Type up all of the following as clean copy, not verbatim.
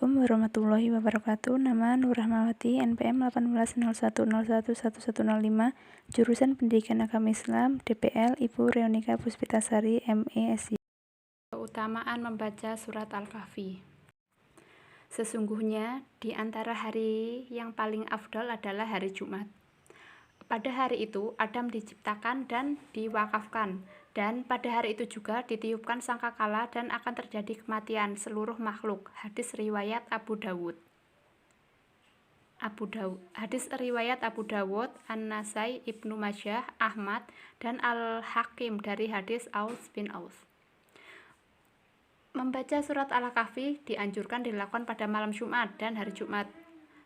Assalamualaikum warahmatullahi wabarakatuh. Nama Nur Rahmawati, NPM 1801111105, jurusan Pendidikan Agama Islam, DPL, Ibu Reonika Puspitasari, ME SI. Keutamaan membaca surat Al-Kahfi. Sesungguhnya di antara hari yang paling afdol adalah hari Jumat. Pada hari itu Adam diciptakan dan diwakafkan, dan pada hari itu juga ditiupkan sangkakala dan akan terjadi kematian seluruh makhluk. Hadis riwayat Abu Dawud. Hadis riwayat Abu Dawud, An-Nasai, Ibnu Majah, Ahmad, dan Al-Hakim dari hadis Aus bin Aus. Membaca surat Al-Kahfi dianjurkan dilakukan pada malam Jumat dan hari Jumat.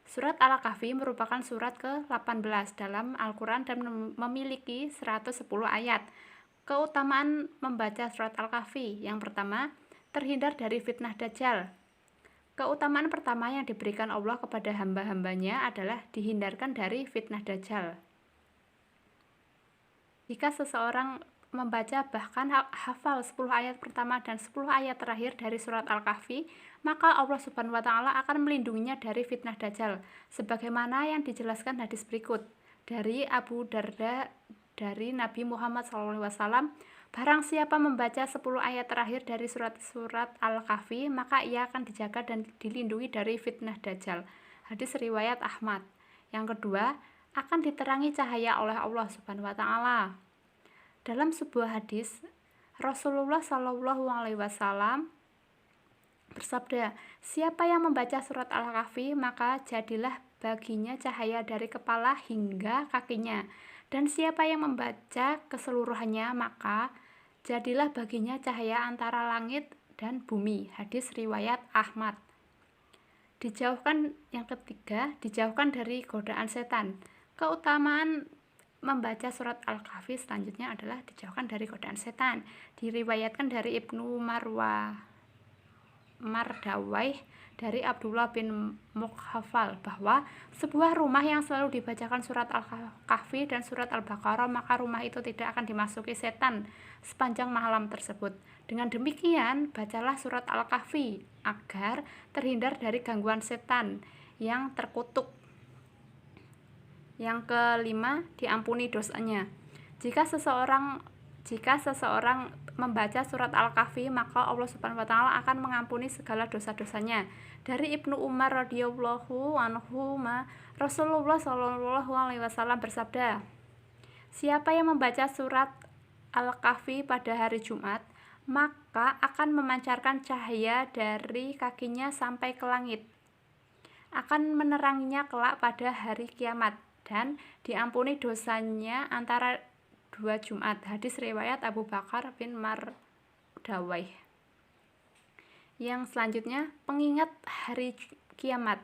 Surat Al-Kahfi merupakan surat ke-18 dalam Al-Quran dan memiliki 110 ayat. Keutamaan membaca surat Al-Kahfi: yang pertama, terhindar dari fitnah Dajjal. Keutamaan pertama yang diberikan Allah kepada hamba-hambanya adalah dihindarkan dari fitnah Dajjal. Jika seseorang membaca bahkan hafal 10 ayat pertama dan 10 ayat terakhir dari surat Al-Kahfi, maka Allah Subhanahu wa Ta'ala akan melindunginya dari fitnah Dajjal, sebagaimana yang dijelaskan hadis berikut dari Abu Darda dari Nabi Muhammad SAW. Barang siapa membaca 10 ayat terakhir dari surat Al-Kahfi, maka ia akan dijaga dan dilindungi dari fitnah Dajjal. Hadis riwayat Ahmad. Yang kedua, akan diterangi cahaya oleh Allah Subhanahu wa Ta'ala. Dalam sebuah hadis, Rasulullah SAW bersabda, siapa yang membaca surat Al-Kahfi, maka jadilah baginya cahaya dari kepala hingga kakinya. Dan siapa yang membaca keseluruhannya, maka jadilah baginya cahaya antara langit dan bumi. Hadis riwayat Ahmad. Yang ketiga, dijauhkan dari godaan setan. Keutamaan membaca surat Al-Kahfi selanjutnya adalah dijauhkan dari godaan setan. Diriwayatkan dari Ibnu Mardawayh dari Abdullah bin Mughafal bahwa sebuah rumah yang selalu dibacakan surat Al-Kahfi dan surat Al-Baqarah, maka rumah itu tidak akan dimasuki setan sepanjang malam tersebut. Dengan demikian, bacalah surat Al-Kahfi agar terhindar dari gangguan setan yang terkutuk. Yang kelima, diampuni dosanya. Jika seseorang membaca surat Al-Kahfi, maka Allah Subhanahu wa Ta'ala akan mengampuni segala dosa-dosanya. Dari Ibnu Umar radhiyallahu anhu, Rasulullah SAW bersabda, siapa yang membaca surat Al-Kahfi pada hari Jumat, maka akan memancarkan cahaya dari kakinya sampai ke langit, akan meneranginya kelak pada hari kiamat, dan diampuni dosanya antara 2 Jumat. Hadis riwayat Abu Bakar bin Mardawayh. Yang selanjutnya, pengingat hari kiamat.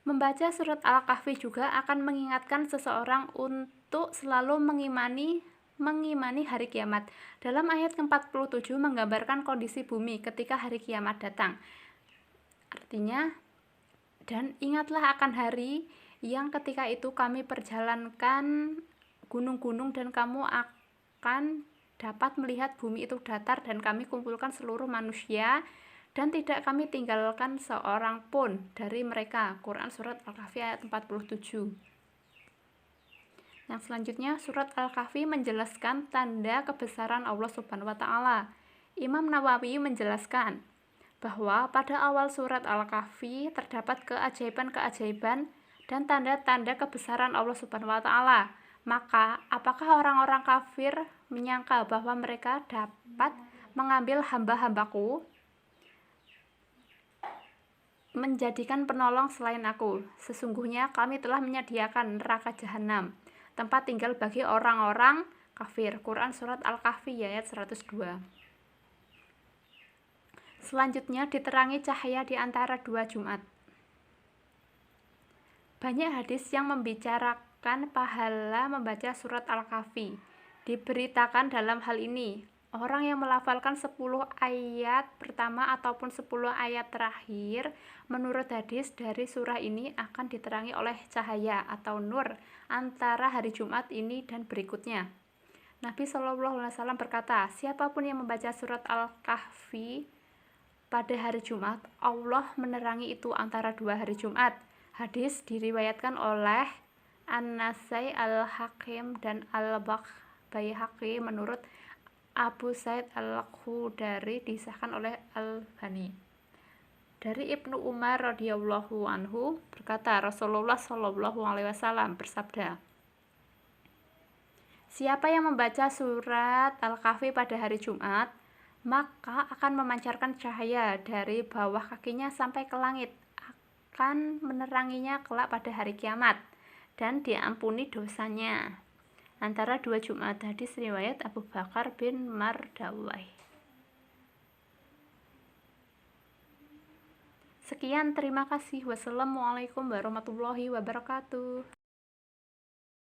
Membaca surat Al-Kahfi juga akan mengingatkan seseorang untuk selalu mengimani hari kiamat. Dalam ayat ke-47 menggambarkan kondisi bumi ketika hari kiamat datang. Artinya, dan ingatlah akan hari yang ketika itu kami perjalankan gunung-gunung dan kamu akan dapat melihat bumi itu datar dan kami kumpulkan seluruh manusia dan tidak kami tinggalkan seorang pun dari mereka. Quran surat Al-Kahfi ayat 47. Yang selanjutnya, surat Al-Kahfi menjelaskan tanda kebesaran Allah Subhanahu wa Ta'ala. Imam Nawawi menjelaskan bahwa pada awal surat Al-Kahfi terdapat keajaiban-keajaiban dan tanda-tanda kebesaran Allah Subhanahu wa Ta'ala. Maka, apakah orang-orang kafir menyangka bahwa mereka dapat mengambil hamba-hambaku, menjadikan penolong selain aku? Sesungguhnya kami telah menyediakan neraka jahanam, tempat tinggal bagi orang-orang kafir. Quran surat Al-Kahfi ayat 102. Selanjutnya, diterangi cahaya di antara 2 Jumat. Banyak hadis yang membicarakan pahala membaca surat Al-Kahfi. Diberitakan dalam hal ini, orang yang melafalkan 10 ayat pertama ataupun 10 ayat terakhir menurut hadis dari surah ini akan diterangi oleh cahaya atau nur antara hari Jumat ini dan berikutnya. Nabi SAW berkata, siapapun yang membaca surat Al-Kahfi pada hari Jumat, Allah menerangi itu antara dua hari Jumat. Hadis diriwayatkan oleh An-Nasai, Al-Hakim, dan Al-Baihaqi menurut Abu Said Al-Khudari, disahkan oleh Al-Bani. Dari Ibnu Umar radhiyallahu anhu berkata, Rasulullah shallallahu alaihi wasallam bersabda, siapa yang membaca surat Al-Kahfi pada hari Jumat, maka akan memancarkan cahaya dari bawah kakinya sampai ke langit, akan meneranginya kelak pada hari kiamat, dan diampuni dosanya. Antara dua Jumat. Hadis riwayat Abu Bakar bin Mardawai. Sekian, terima kasih. Wassalamualaikum warahmatullahi wabarakatuh.